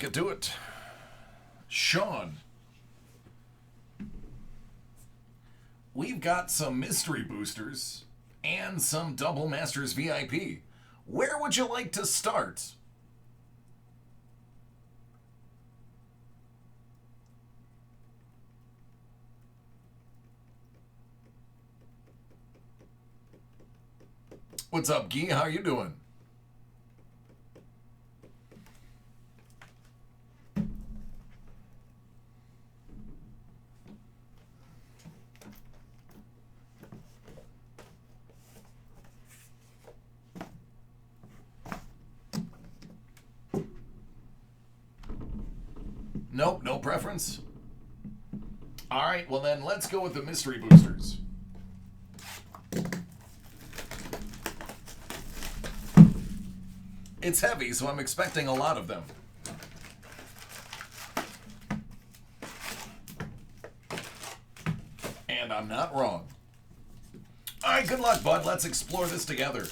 get to it. Sean. We've got some mystery boosters and some Double Masters VIP. Where would you like to start? What's up, Guy? How you doing? Nope, no preference. All right, well then let's go with the mystery boosters. It's heavy, so I'm expecting a lot of them. And I'm not wrong. All right, good luck, bud. Let's explore this together.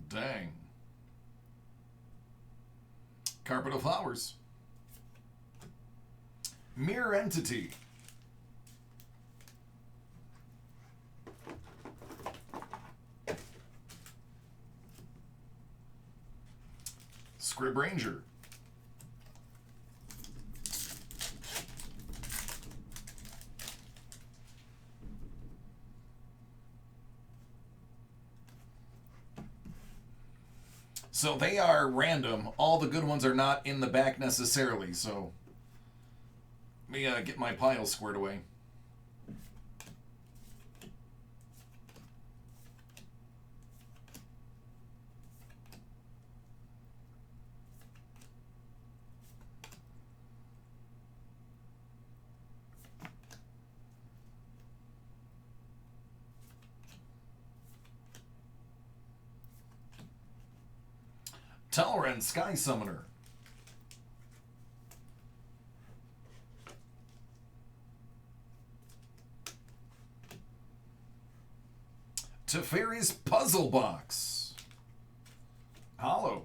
Dang. Carpet of Flowers. Mirror Entity. Scrib Ranger. So they are random. All the good ones are not in the back necessarily, so let me get my pile squared away. Tolerant Sky Summoner. Teferi's Puzzle Box. Hollow.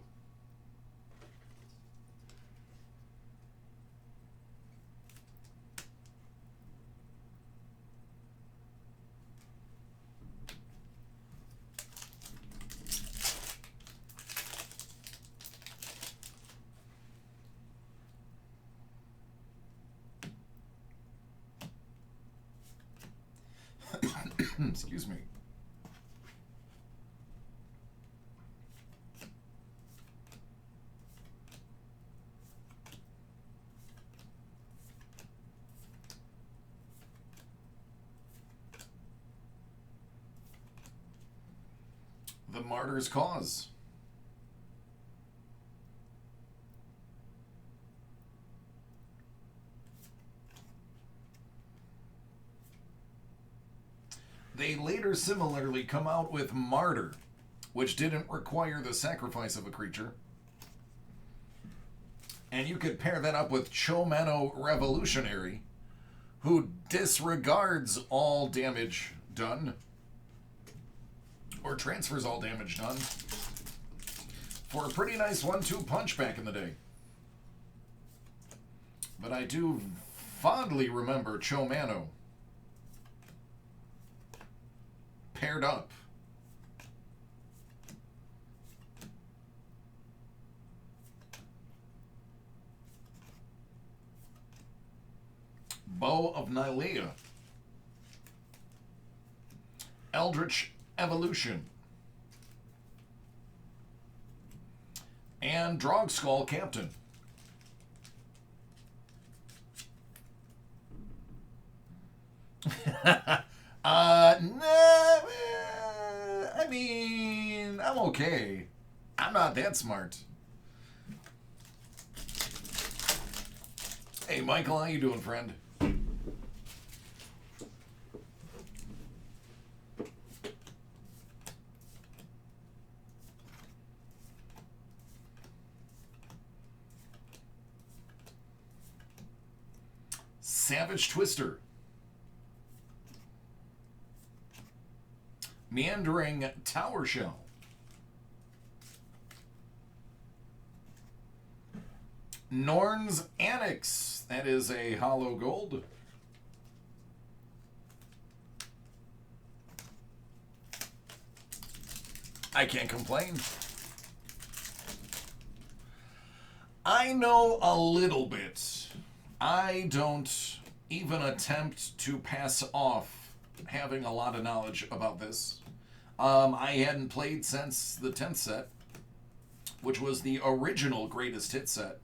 Excuse me. The Martyr's Cause. They later similarly come out with Martyr, which didn't require the sacrifice of a creature. And you could pair that up with Chomano Revolutionary, who disregards all damage done, or transfers all damage done, for a pretty nice 1-2 punch back in the day. But I do fondly remember Chomano paired up. Bow of Nylea. Eldritch Evolution. And Drogskull Captain. Nah, I mean, I'm okay. I'm not that smart. Hey, Michael, how you doing, friend? Savage Twister. Meandering Tower Shell. Norn's Annex. That is a hollow gold. I can't complain. I know a little bit. I don't even attempt to pass off having a lot of knowledge about this. I hadn't played since the 10th set, which was the original greatest hit set.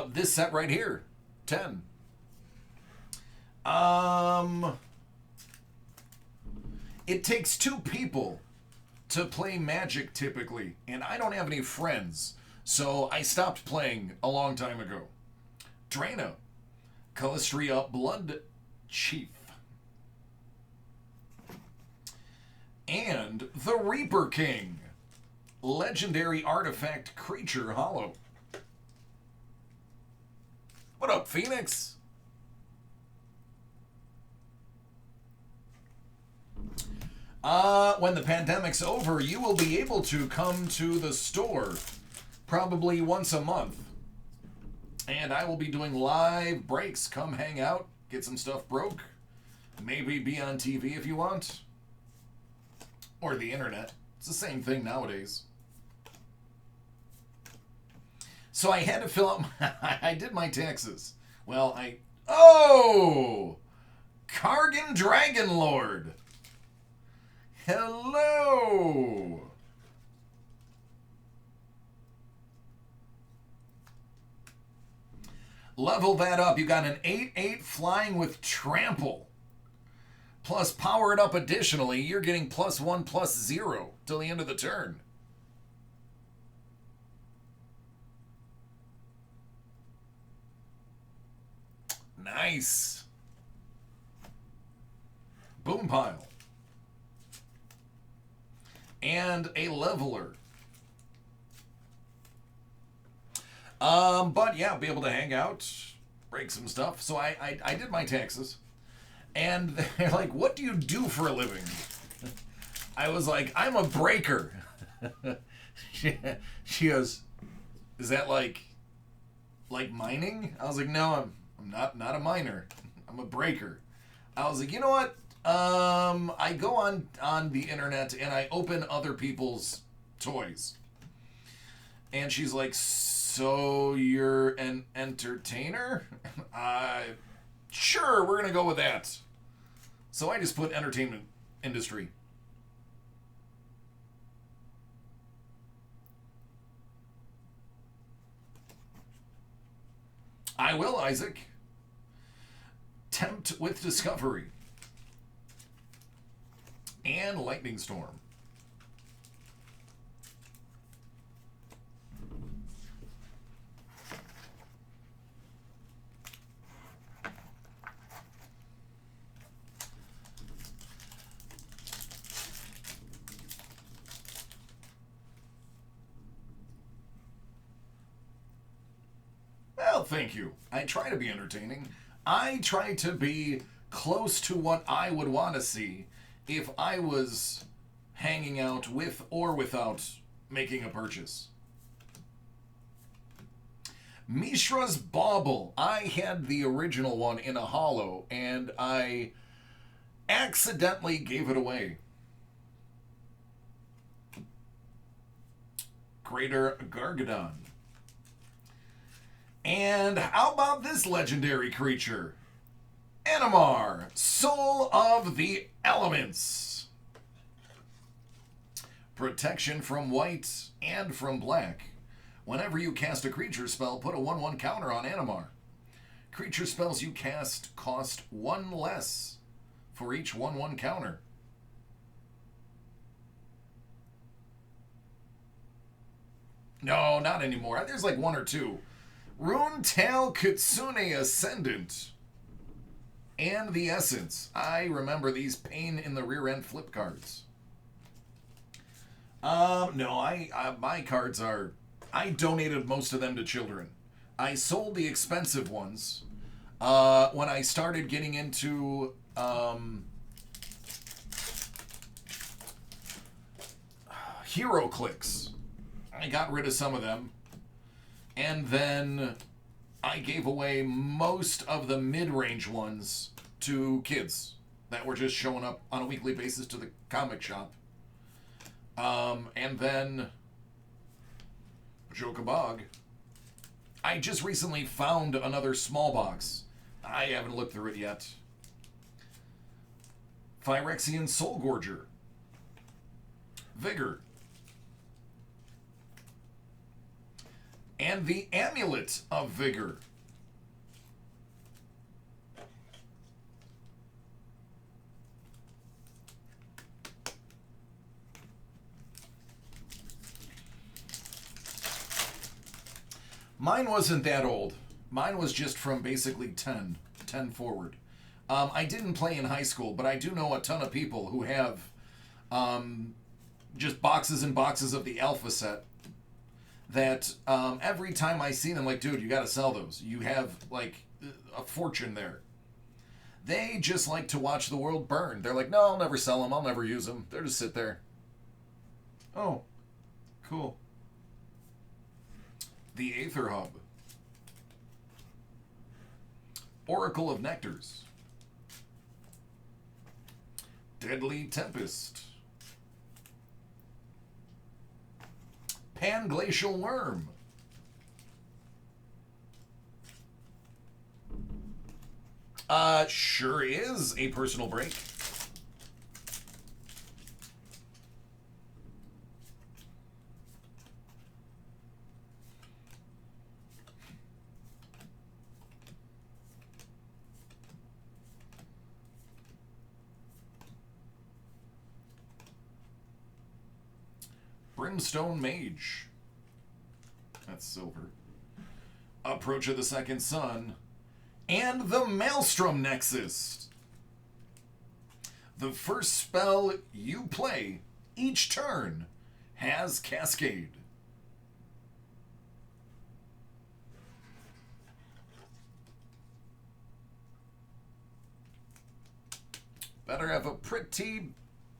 This set right here, 10. It takes two people to play Magic typically, and I don't have any friends, so I stopped playing a long time ago. Drana, Calistria Blood Chief, and the Reaper King, legendary artifact creature hollow. What up, Phoenix? When the pandemic's over, you will be able to come to the store probably once a month. And I will be doing live breaks. Come hang out, get some stuff broke. Maybe be on TV if you want. Or the internet. It's the same thing nowadays. So I had to fill out I did my taxes. Well, Oh! Kargan Dragon Lord! Hello! Level that up. You got an 8/8 flying with trample. Plus power it up additionally. You're getting +1/+0 till the end of the turn. Nice. Boom pile. And a leveler. But yeah, be able to hang out, break some stuff. So I did my taxes. And they're like, what do you do for a living? I was like, I'm a breaker. She goes, is that like mining? I was like, no, I'm not a miner. I'm a breaker. I was like, you know what? I go on the internet and I open other people's toys. And she's like, so you're an entertainer? Sure, we're gonna go with that. So I just put entertainment industry. I will, Isaac. Tempt with Discovery. And Lightning Storm. Well, thank you. I try to be entertaining. I try to be close to what I would want to see if I was hanging out with or without making a purchase. Mishra's Bauble. I had the original one in a holo, and I accidentally gave it away. Greater Gargadon. And how about this legendary creature? Animar, Soul of the Elements. Protection from white and from black. Whenever you cast a creature spell, put a 1/1 counter on Animar. Creature spells you cast cost 1 less for each 1/1 counter. No, not anymore. There's like 1 or 2. Runetail Kitsune Ascendant. And the Essence. I remember these pain in the rear end flip cards. No, my cards are... I donated most of them to children. I sold the expensive ones when I started getting into hero clicks. I got rid of some of them, and then I gave away most of the mid-range ones to kids that were just showing up on a weekly basis to the comic shop. And then Jokabog. I just recently found another small box. I haven't looked through it yet. Phyrexian Soulgorger. Vigor. And the Amulet of Vigor. Mine wasn't that old. Mine was just from basically 10 forward. I didn't play in high school, but I do know a ton of people who have just boxes and boxes of the alpha set that every time I see them, like, dude, you got to sell those. You have, like, a fortune there. They just like to watch the world burn. They're like, no, I'll never sell them. I'll never use them. They'll just sit there. Oh, cool. The Aether Hub. Oracle of Nectars. Deadly Tempest. Panglacial Worm. Sure is a personal break. Brimstone Mage. That's silver. Approach of the Second Sun. And the Maelstrom Nexus. The first spell you play each turn has Cascade. Better have a pretty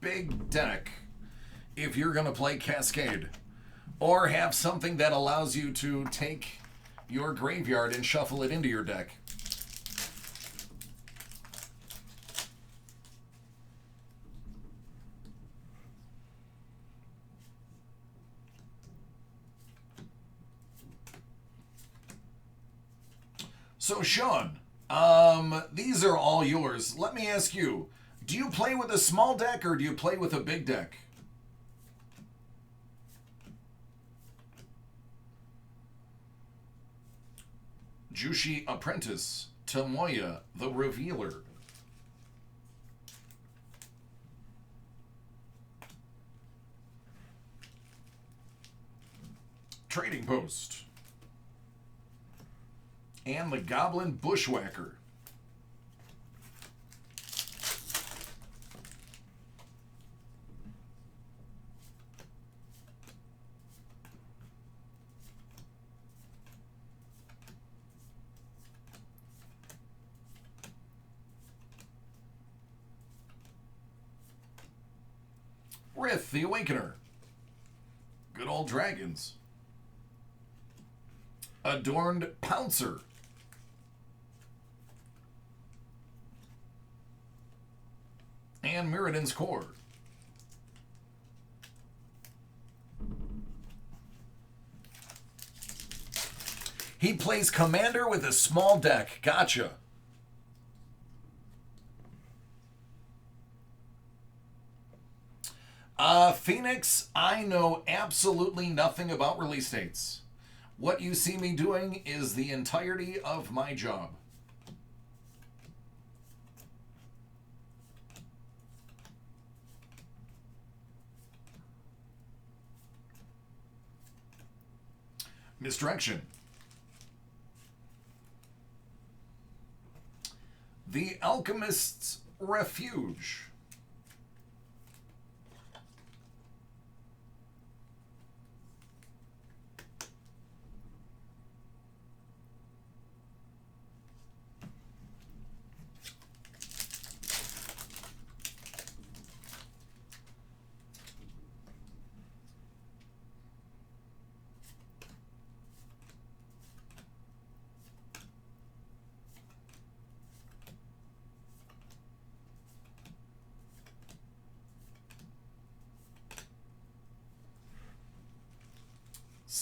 big deck if you're going to play Cascade. Or have something that allows you to take your graveyard and shuffle it into your deck. So, Sean, these are all yours. Let me ask you, do you play with a small deck or do you play with a big deck? Jushi Apprentice, Tomoya, the Revealer. Trading Post. And the Goblin Bushwhacker. Rith, the Awakener. Good old dragons. Adorned Pouncer. And Mirrodin's Core. He plays Commander with a small deck. Gotcha. Phoenix, I know absolutely nothing about release dates. What you see me doing is the entirety of my job. Misdirection. The Alchemist's Refuge.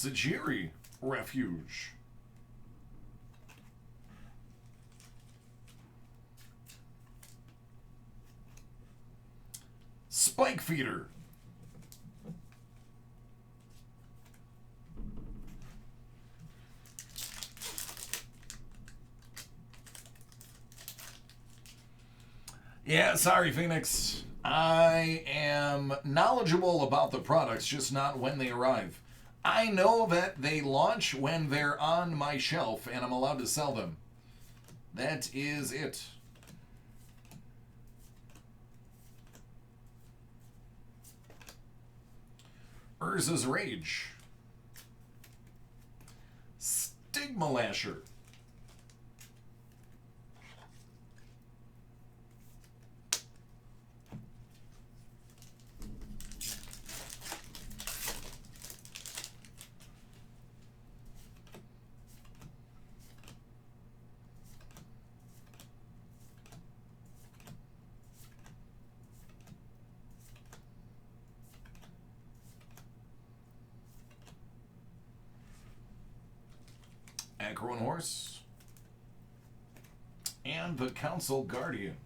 Sajiri Refuge. Spike Feeder. Yeah, sorry, Phoenix. I am knowledgeable about the products, just not when they arrive. I know that they launch when they're on my shelf and I'm allowed to sell them. That is it. Urza's Rage. Stigma Lasher. Acro and Horse. And the Council Guardian.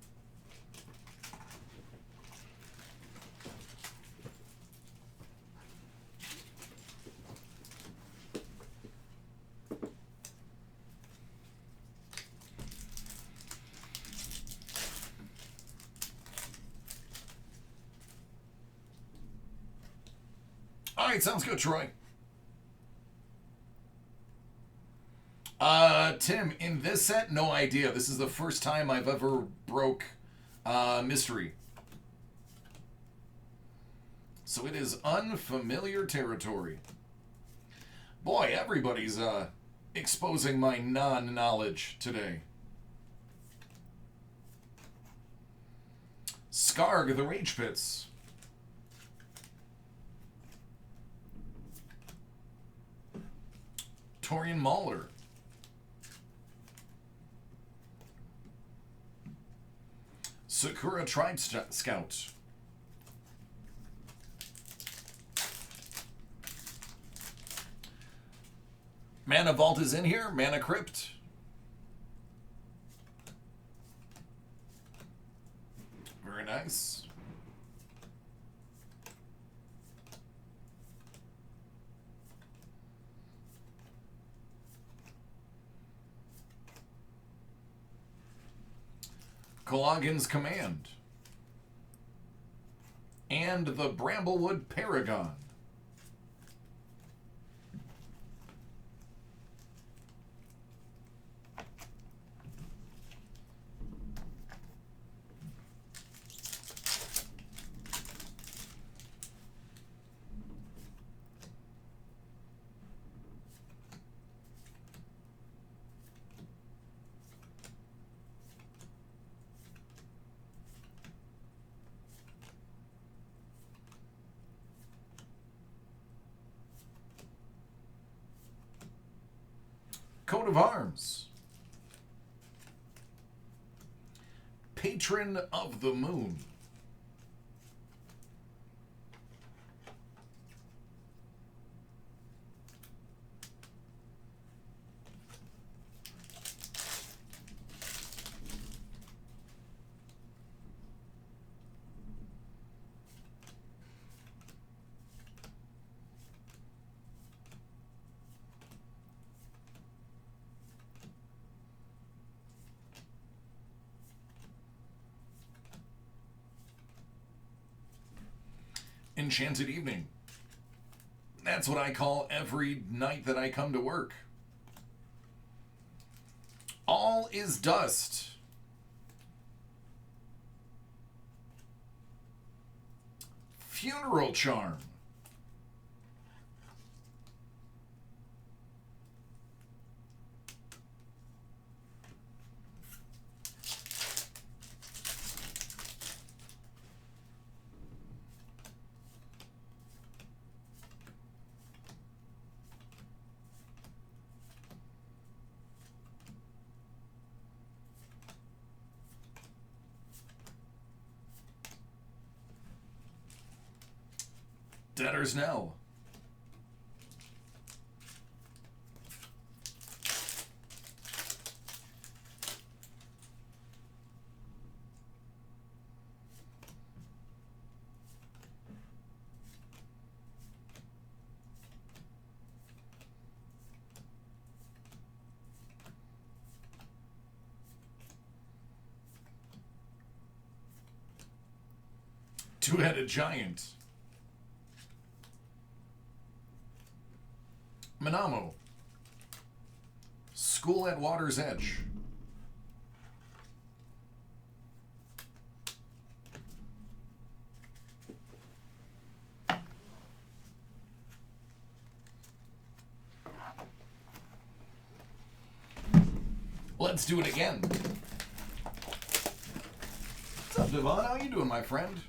All right, sounds good, Troy. Tim, in this set, no idea. This is the first time I've ever broke mystery. So it is unfamiliar territory. Boy, everybody's exposing my non-knowledge today. Skarg, the Rage Pits. Torian Mauler. Sakura Tribe Scout. Mana Vault is in here. Mana Crypt. Very nice. Cologin's Command. And the Bramblewood Paragon. Coat of Arms. Patron of the Moon. Enchanted Evening. That's what I call every night that I come to work. All is Dust. Funeral Charm. Debtor's Knell. Two-headed giant. Manamo. School at Water's Edge. Let's do it again. What's up, Devon? How you doing, my friend?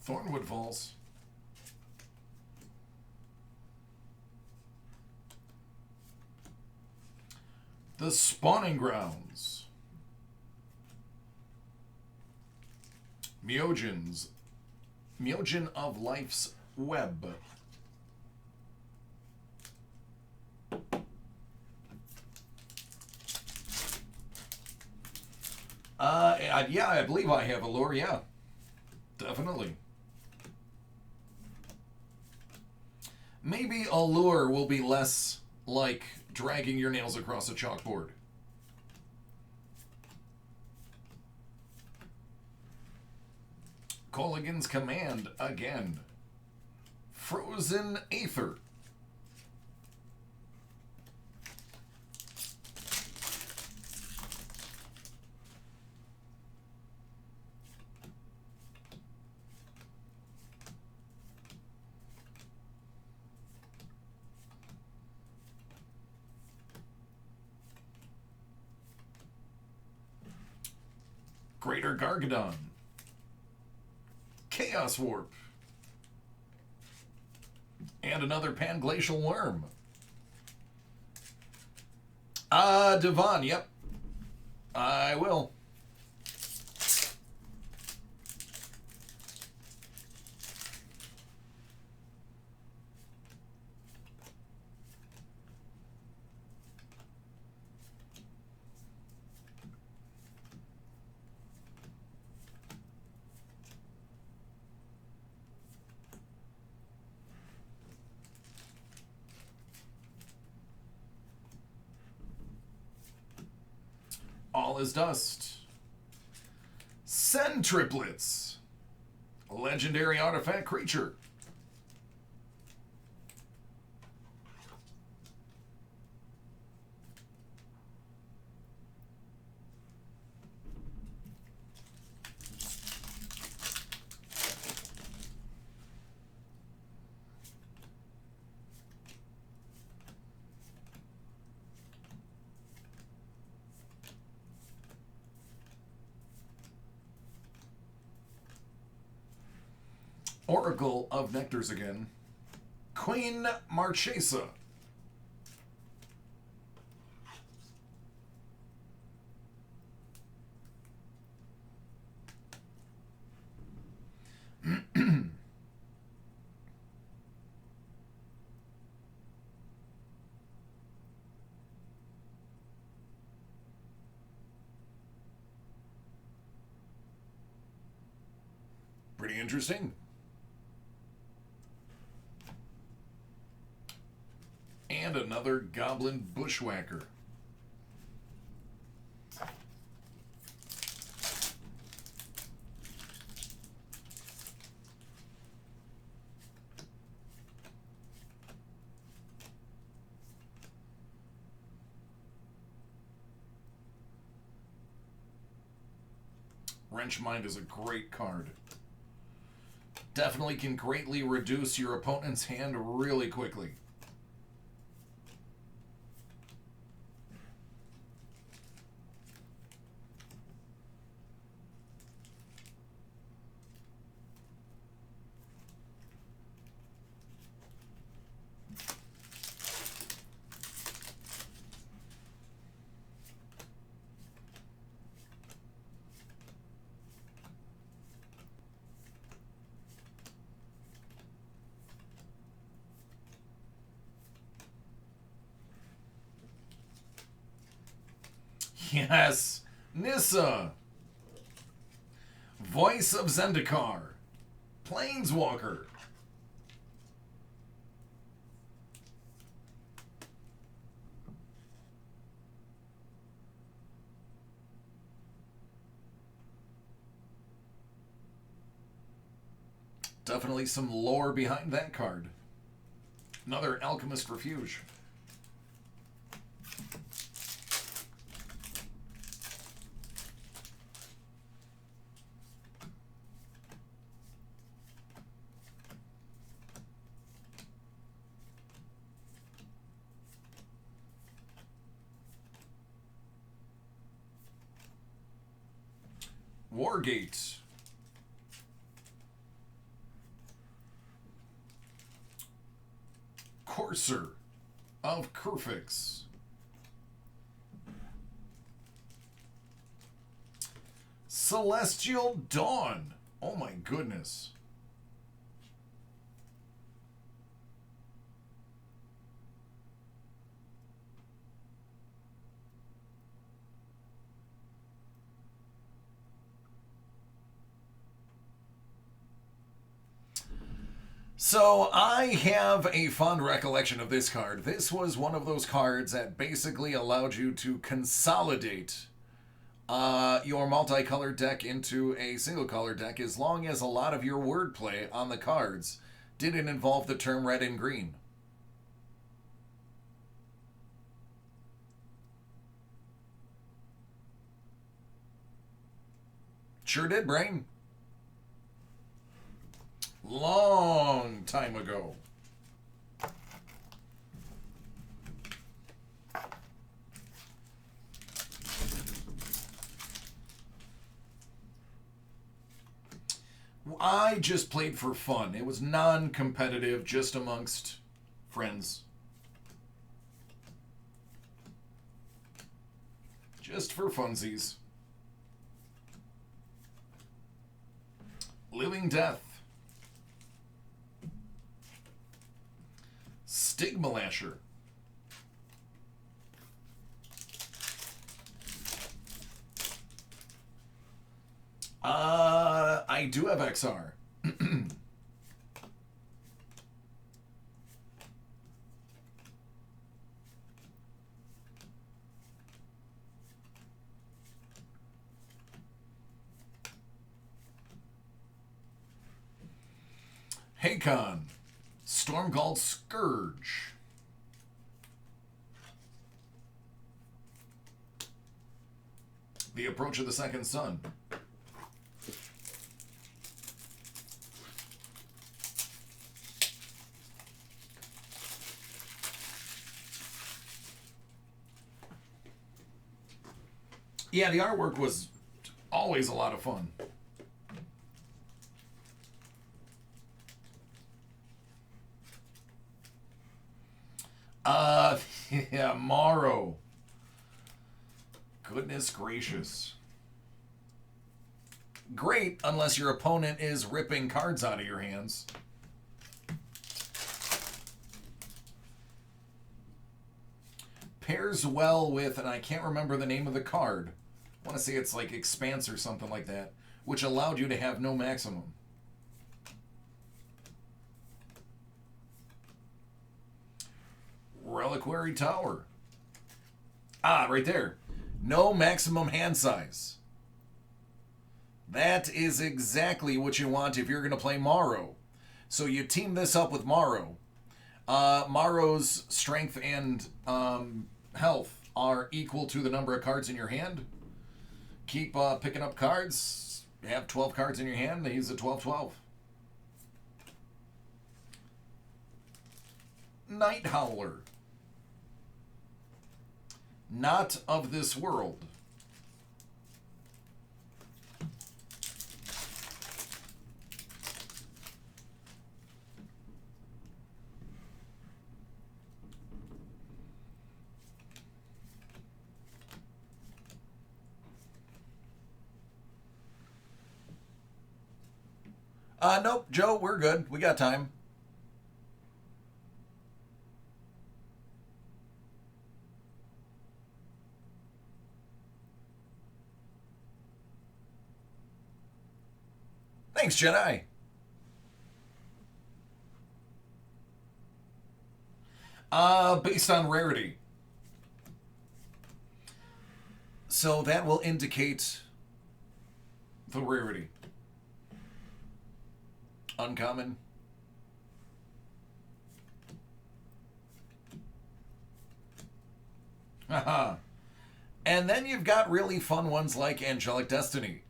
Thornwood Falls. The Spawning Grounds. Myojin of Life's Web. Yeah, I believe I have Allure, yeah. Definitely. Maybe Allure will be less like dragging your nails across a chalkboard. Colligan's Command again. Frozen Aether. Greater Gargadon. Chaos Warp. And another Panglacial Worm. Devon, yep. I will. All is dust. Send triplets. A legendary artifact creature. Oracle of Nectars again. Queen Marchesa. Pretty interesting. And another Goblin Bushwhacker. Wrenchmind is a great card. Definitely can greatly reduce your opponent's hand really quickly. Yes. Nissa. Voice of Zendikar. Planeswalker. Definitely some lore behind that card. Another Alchemist Refuge. Wargate. Courser of Kurfix. Celestial Dawn. Oh my goodness. So I have a fond recollection of this card. This was one of those cards that basically allowed you to consolidate your multicolored deck into a single color deck as long as a lot of your wordplay on the cards didn't involve the term red and green. Sure did, Brain. Long time ago. I just played for fun. It was non-competitive, just amongst friends. Just for funsies. Living Death. Stigma Lasher. I do have XR. Haycon. Stormcalled Scourge. The Approach of the Second Sun. Yeah, the artwork was always a lot of fun. Yeah, Morrow. Goodness gracious. Great, unless your opponent is ripping cards out of your hands. Pairs well with, and I can't remember the name of the card. I want to say it's like Expanse or something like that, which allowed you to have no maximum. Reliquary Tower. Ah, right there. No maximum hand size. That is exactly what you want if you're going to play Morrow. So you team this up with Morrow. Morrow's strength and health are equal to the number of cards in your hand. Keep picking up cards. You have 12 cards in your hand. He's a 12-12. Night Howler. Not of this world. Nope, Joe, we're good. We got time. Thanks, Jedi. Based on rarity. So that will indicate the rarity. Uncommon. Haha. And then you've got really fun ones like Angelic Destiny.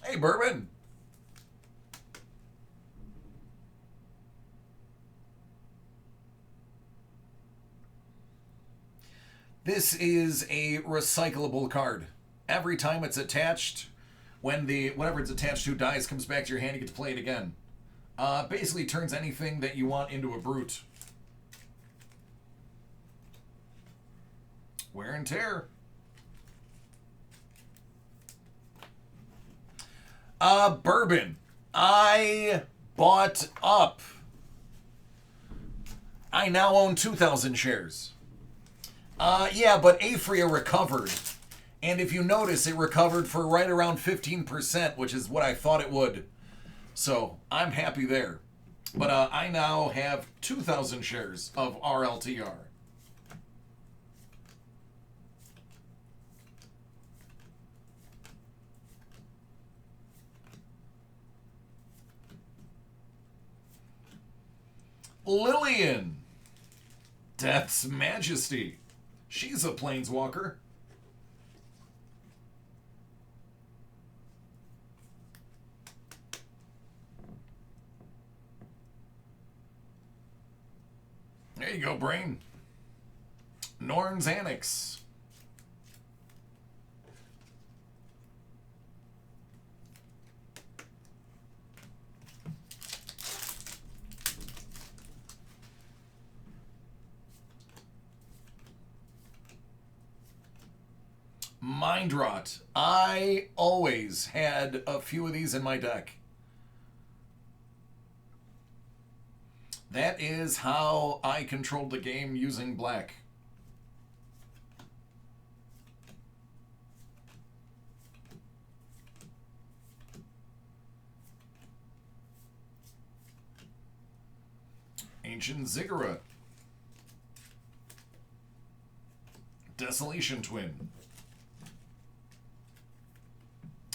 Hey, Bourbon. This is a recyclable card. Every time it's attached, when the whatever it's attached to dies, comes back to your hand, you get to play it again. Basically turns anything that you want into a brute. Wear and tear. Bourbon. I bought up. I now own 2,000 shares. Yeah, but Afria recovered. And if you notice, it recovered for right around 15%, which is what I thought it would. So, I'm happy there. But I now have 2,000 shares of RLTR. Lillian. Death's Majesty. She's a planeswalker. There you go, Brain. Norn's Annex. Mind Rot. I always had a few of these in my deck. That is how I controlled the game using black. Ancient Ziggurat. Desolation Twin.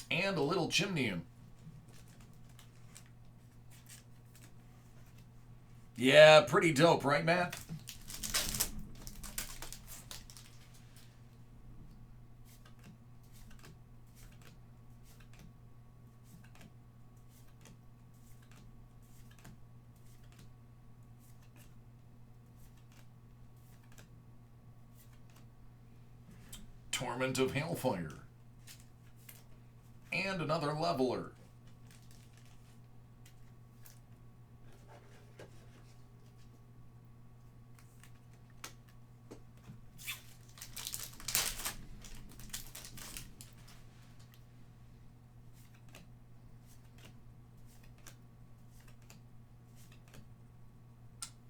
And a little Chimneum. Yeah, pretty dope, right, Matt? Torment of Hailfire. And another Leveler.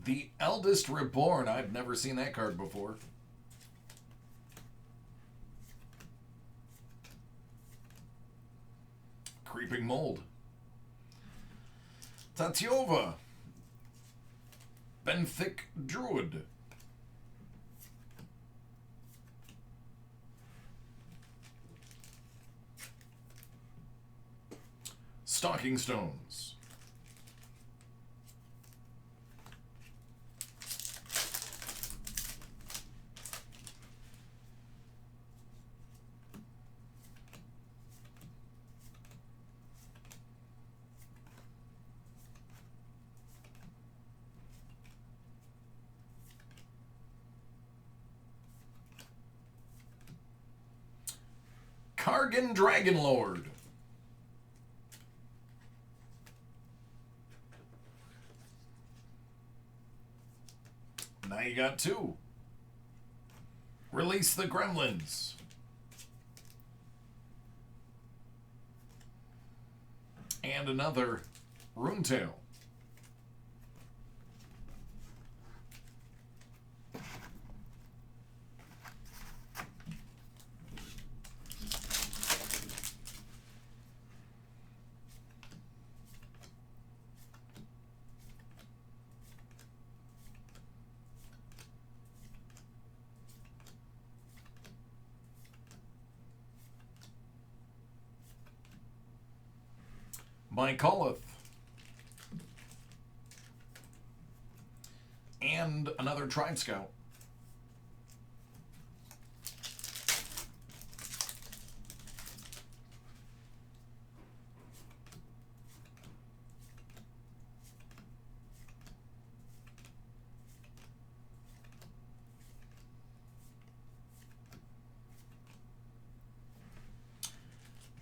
The Eldest Reborn. I've never seen that card before. Creeping Mold. Tatyova. Benthic Druid. Stalking Stones. Kargan Dragonlord. Now you got two. Release the Gremlins. And another Runetail. by Calleth. And another Tribe Scout.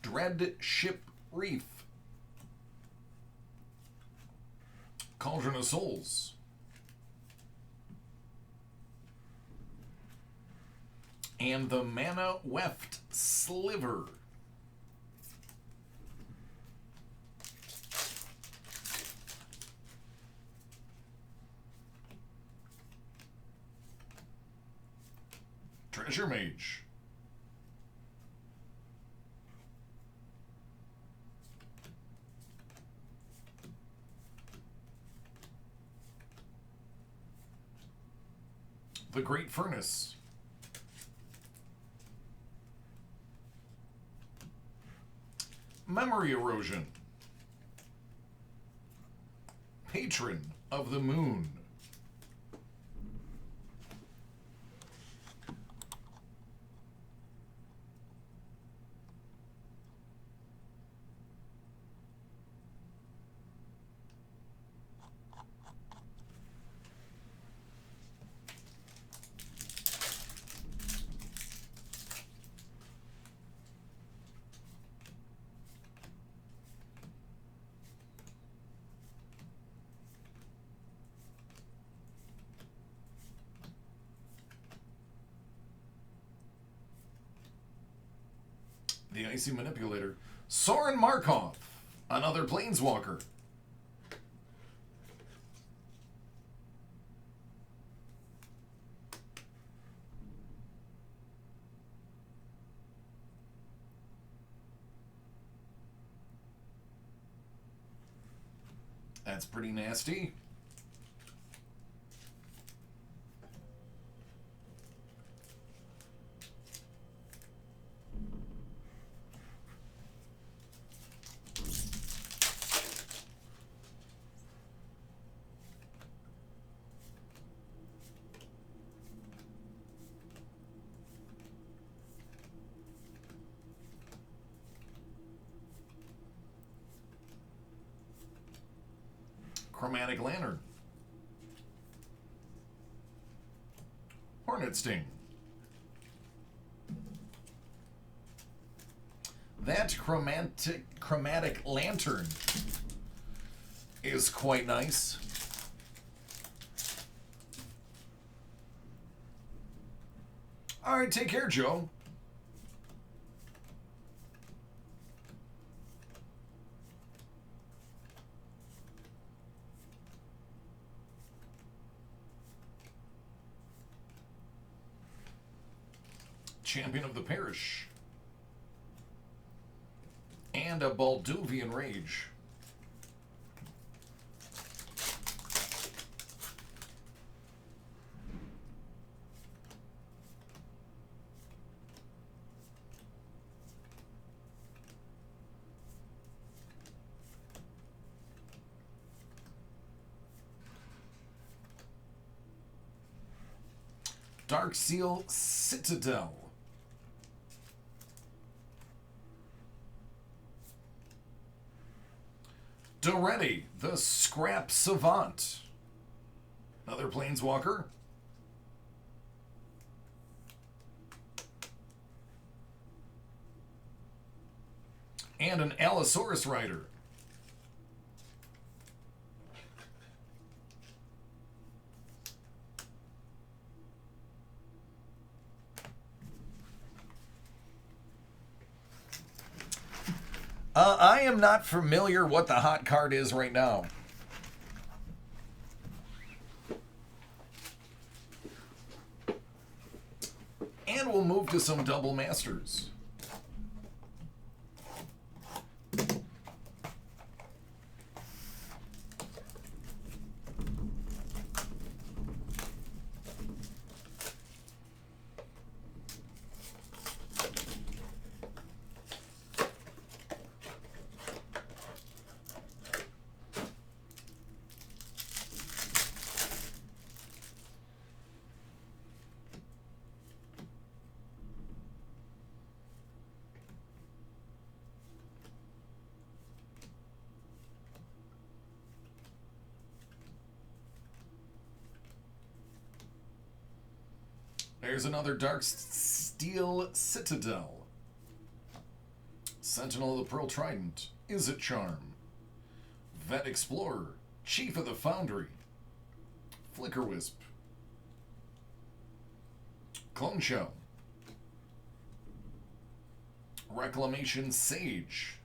Dread Ship Reef. Cauldron of Souls. And the Mana Weft Sliver. Treasure Mage. The Great Furnace. Memory Erosion. Patron of the Moon. The Icy Manipulator. Soren Markov, another Planeswalker. That's pretty nasty. Chromatic Lantern. Hornet Sting. That chromatic lantern is quite nice. All right, take care, Joe. Champion of the Parish. And a Balduvian Rage. Darkseal Citadel. Doretti, the Scrap Savant. Another Planeswalker. And an Allosaurus Rider. I am not familiar what the hot card is right now. And we'll move to some double masters. There's another Dark Steel Citadel. Sentinel of the Pearl Trident. Is it Charm? Vet Explorer. Chief of the Foundry. Flicker Wisp. Clone Shell. Reclamation Sage.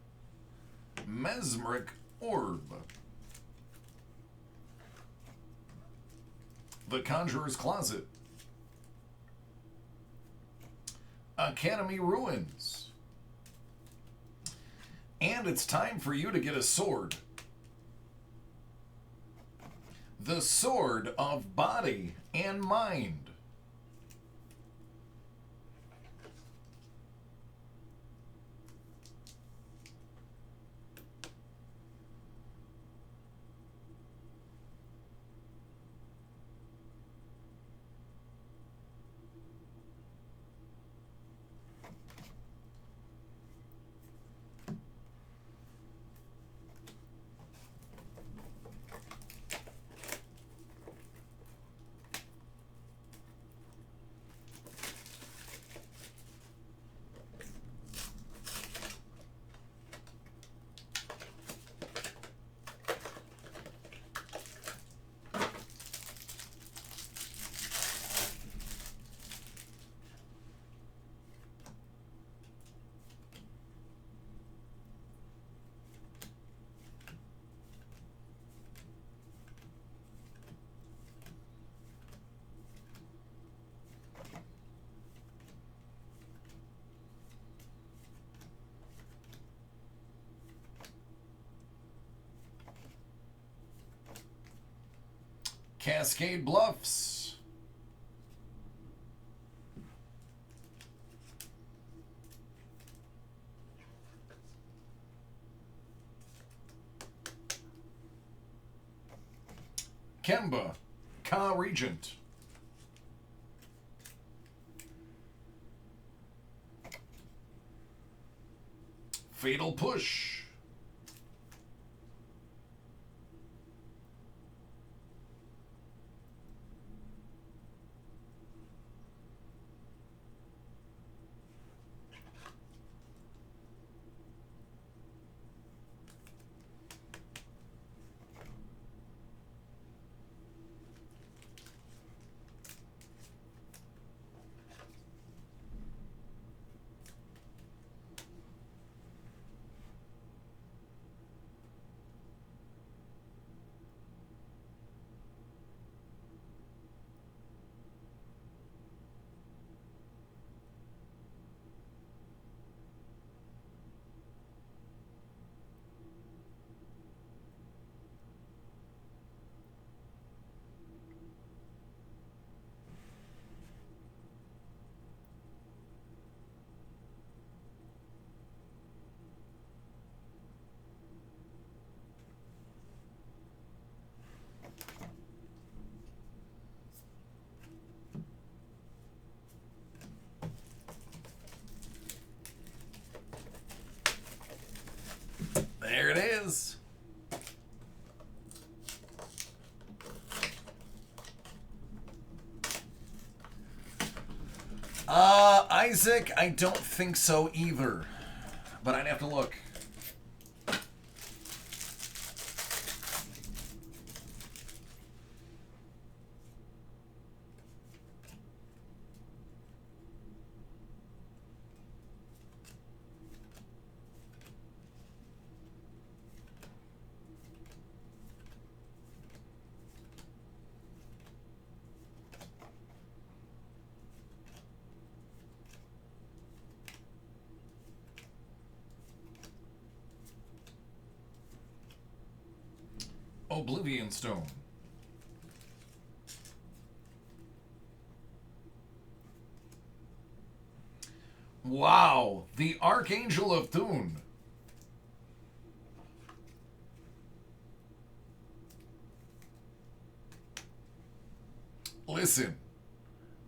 Mesmeric Orb. The Conjurer's Closet. Academy Ruins. And it's time for you to get a sword. The Sword of Body and Mind. Cascade Bluffs. Kemba, Ka Regent. Fatal Push. There it is. Isaac, I don't think so either. But I'd have to look. Oblivion Stone. Wow, the Archangel of Thune. Listen,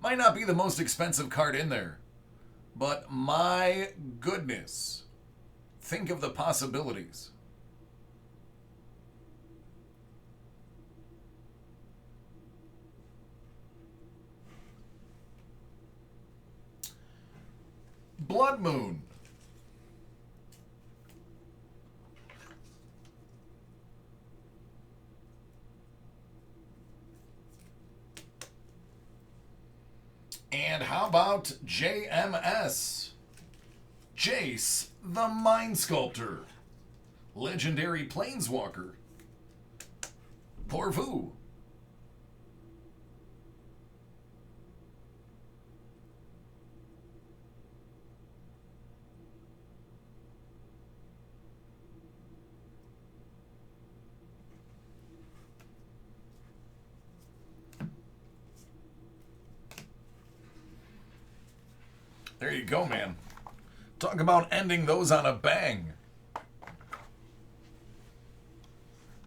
might not be the most expensive card in there, but my goodness, think of the possibilities. Blood Moon. And how about JMS? Jace, the Mind Sculptor. Legendary Planeswalker. Porvu. There you go, man. Talk about ending those on a bang.